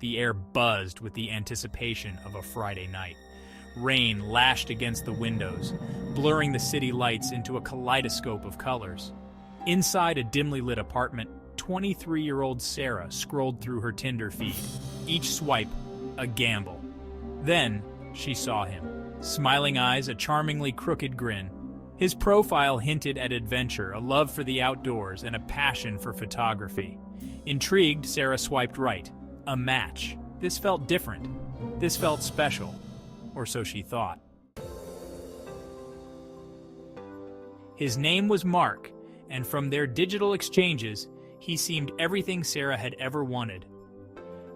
The air buzzed with the anticipation of a Friday night. Rain lashed against the windows, blurring the city lights into a kaleidoscope of colors. Inside a dimly lit apartment, 23-year-old Sarah scrolled through her Tinder feed, each swipe a gamble. Then she saw him. Smiling eyes, a charmingly crooked grin. His profile hinted at adventure, a love for the outdoors, and a passion for photography. Intrigued, Sarah swiped right. A match. This felt different. This felt special. Or so she thought. His name was Mark, and from their digital exchanges, he seemed everything Sarah had ever wanted.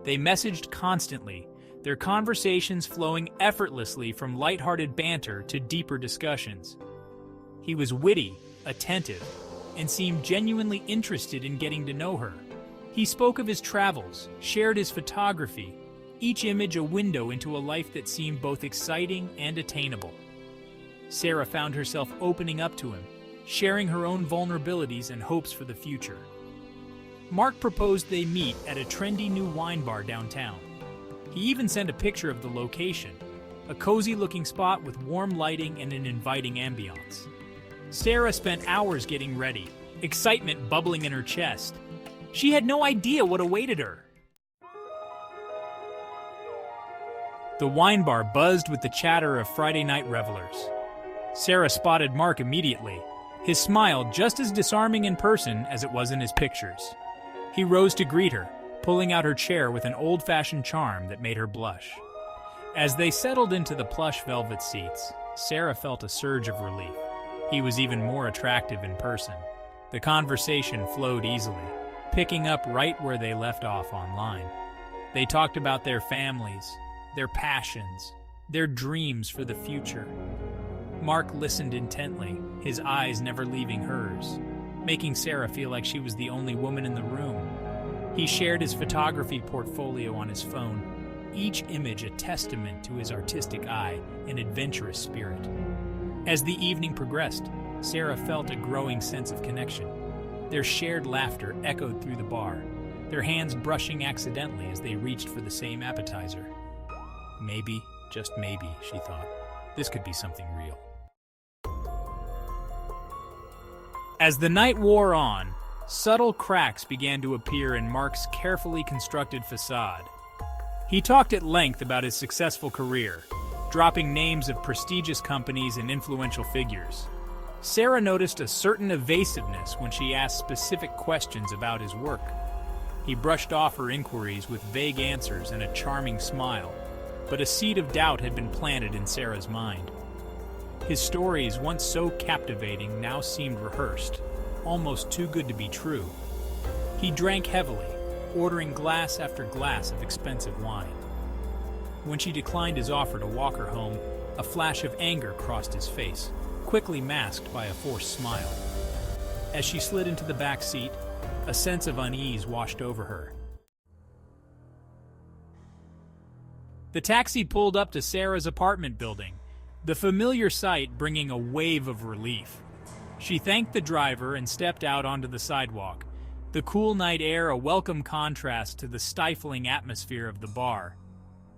They messaged constantly, their conversations flowing effortlessly from lighthearted banter to deeper discussions. He was witty, attentive, and seemed genuinely interested in getting to know her. He spoke of his travels, shared his photography, each image a window into a life that seemed both exciting and attainable. Sarah found herself opening up to him, sharing her own vulnerabilities and hopes for the future. Mark proposed they meet at a trendy new wine bar downtown. He even sent a picture of the location, a cozy-looking spot with warm lighting and an inviting ambiance. Sarah spent hours getting ready, excitement bubbling in her chest. She had no idea what awaited her. The wine bar buzzed with the chatter of Friday night revelers. Sarah spotted Mark immediately, his smile just as disarming in person as it was in his pictures. He rose to greet her, pulling out her chair with an old-fashioned charm that made her blush. As they settled into the plush velvet seats, Sarah felt a surge of relief. He was even more attractive in person. The conversation flowed easily, picking up right where they left off online. They talked about their families, their passions, their dreams for the future. Mark listened intently, his eyes never leaving hers, making Sarah feel like she was the only woman in the room. He shared his photography portfolio on his phone, each image a testament to his artistic eye and adventurous spirit. As the evening progressed, Sarah felt a growing sense of connection. Their shared laughter echoed through the bar, their hands brushing accidentally as they reached for the same appetizer. Maybe, just maybe, she thought, this could be something real. As the night wore on, subtle cracks began to appear in Mark's carefully constructed facade. He talked at length about his successful career, dropping names of prestigious companies and influential figures. Sarah noticed a certain evasiveness when she asked specific questions about his work. He brushed off her inquiries with vague answers and a charming smile, but a seed of doubt had been planted in Sarah's mind. His stories, once so captivating, now seemed rehearsed, almost too good to be true. He drank heavily, ordering glass after glass of expensive wine. When she declined his offer to walk her home, a flash of anger crossed his face, quickly masked by a forced smile. As she slid into the back seat, a sense of unease washed over her. The taxi pulled up to Sarah's apartment building, the familiar sight bringing a wave of relief. She thanked the driver and stepped out onto the sidewalk, the cool night air a welcome contrast to the stifling atmosphere of the bar.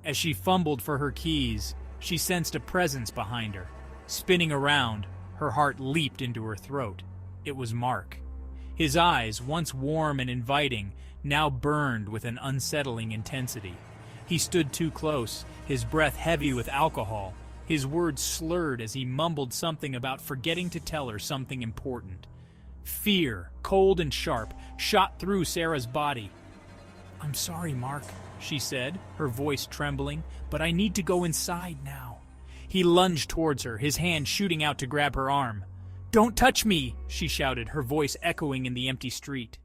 As she fumbled for her keys, she sensed a presence behind her. Spinning around, her heart leaped into her throat. It was Mark. His eyes, once warm and inviting, now burned with an unsettling intensity. He stood too close, his breath heavy with alcohol, his words slurred as he mumbled something about forgetting to tell her something important. Fear, cold and sharp, shot through Sarah's body. "I'm sorry, Mark," she said, her voice trembling, "but I need to go inside now." He lunged towards her, his hand shooting out to grab her arm. "Don't touch me!" she shouted, her voice echoing in the empty street.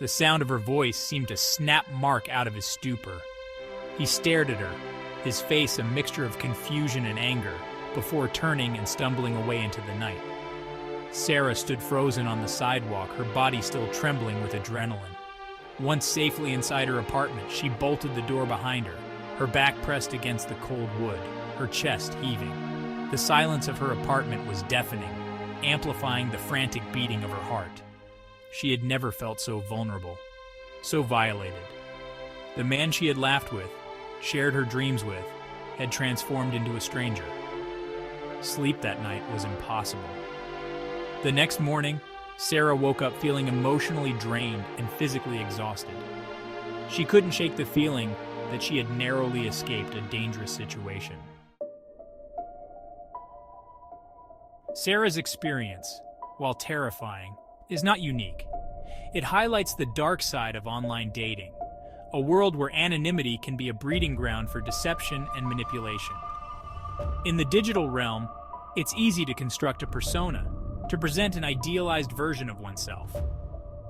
The sound of her voice seemed to snap Mark out of his stupor. He stared at her, his face a mixture of confusion and anger, before turning and stumbling away into the night. Sarah stood frozen on the sidewalk, her body still trembling with adrenaline. Once safely inside her apartment, she bolted the door behind her, her back pressed against the cold wood, her chest heaving. The silence of her apartment was deafening, amplifying the frantic beating of her heart. She had never felt so vulnerable. so violated. The man she had laughed with, shared her dreams with, had transformed into a stranger. Sleep that night was impossible. The next morning, Sarah woke up feeling emotionally drained and physically exhausted. She couldn't shake the feeling that she had narrowly escaped a dangerous situation. Sarah's experience, while terrifying, is not unique. It highlights the dark side of online dating, a world where anonymity can be a breeding ground for deception and manipulation. In the digital realm, it's easy to construct a persona, to present an idealized version of oneself.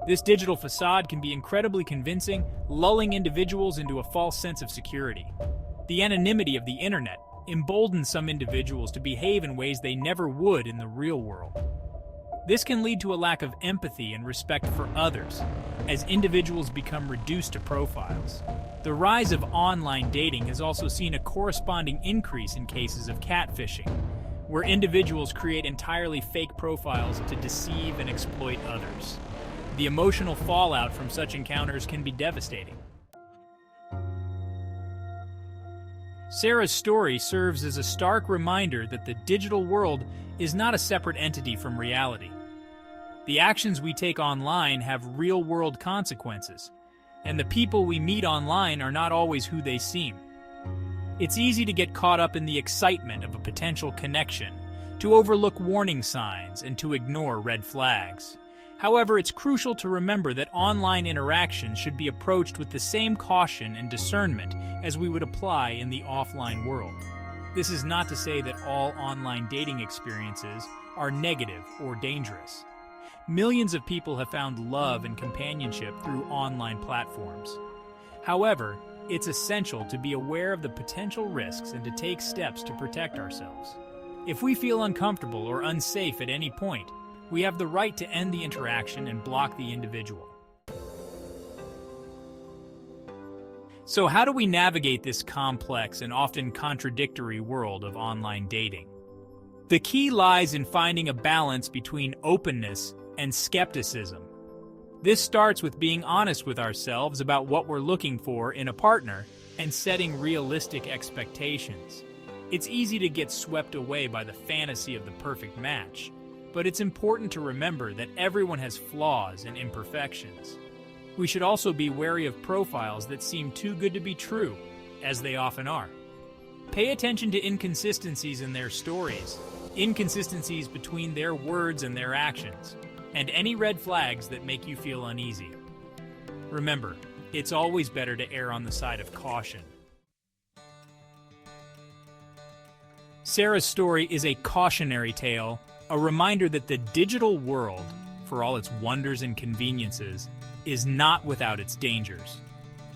This digital facade can be incredibly convincing, lulling individuals into a false sense of security. The anonymity of the internet emboldens some individuals to behave in ways they never would in the real world. This can lead to a lack of empathy and respect for others, as individuals become reduced to profiles. The rise of online dating has also seen a corresponding increase in cases of catfishing, where individuals create entirely fake profiles to deceive and exploit others. The emotional fallout from such encounters can be devastating. Sarah's story serves as a stark reminder that the digital world is not a separate entity from reality. The actions we take online have real-world consequences, and the people we meet online are not always who they seem. It's easy to get caught up in the excitement of a potential connection, to overlook warning signs, and to ignore red flags. However, it's crucial to remember that online interactions should be approached with the same caution and discernment as we would apply in the offline world. This is not to say that all online dating experiences are negative or dangerous. Millions of people have found love and companionship through online platforms. However, it's essential to be aware of the potential risks and to take steps to protect ourselves. If we feel uncomfortable or unsafe at any point, we have the right to end the interaction and block the individual. So how do we navigate this complex and often contradictory world of online dating? The key lies in finding a balance between openness and skepticism. This starts with being honest with ourselves about what we're looking for in a partner and setting realistic expectations. It's easy to get swept away by the fantasy of the perfect match, but it's important to remember that everyone has flaws and imperfections. We should also be wary of profiles that seem too good to be true, as they often are. Pay attention to inconsistencies in their stories, inconsistencies between their words and their actions, and any red flags that make you feel uneasy. Remember, it's always better to err on the side of caution. Sarah's story is a cautionary tale, a reminder that the digital world, for all its wonders and conveniences, is not without its dangers.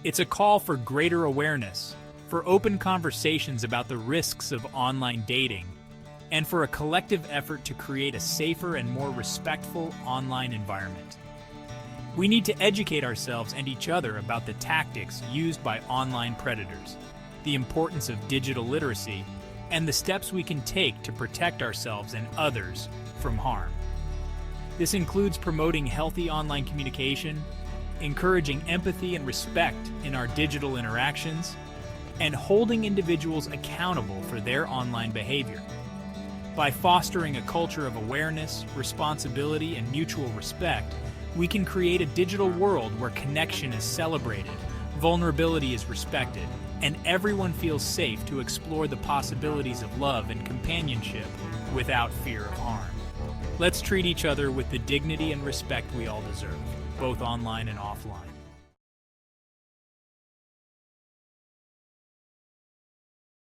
It's a call for greater awareness, for open conversations about the risks of online dating, and for a collective effort to create a safer and more respectful online environment. We need to educate ourselves and each other about the tactics used by online predators, the importance of digital literacy, and the steps we can take to protect ourselves and others from harm. This includes promoting healthy online communication, encouraging empathy and respect in our digital interactions, and holding individuals accountable for their online behavior. By fostering a culture of awareness, responsibility, and mutual respect, we can create a digital world where connection is celebrated, vulnerability is respected, and everyone feels safe to explore the possibilities of love and companionship without fear of harm. Let's treat each other with the dignity and respect we all deserve, both online and offline.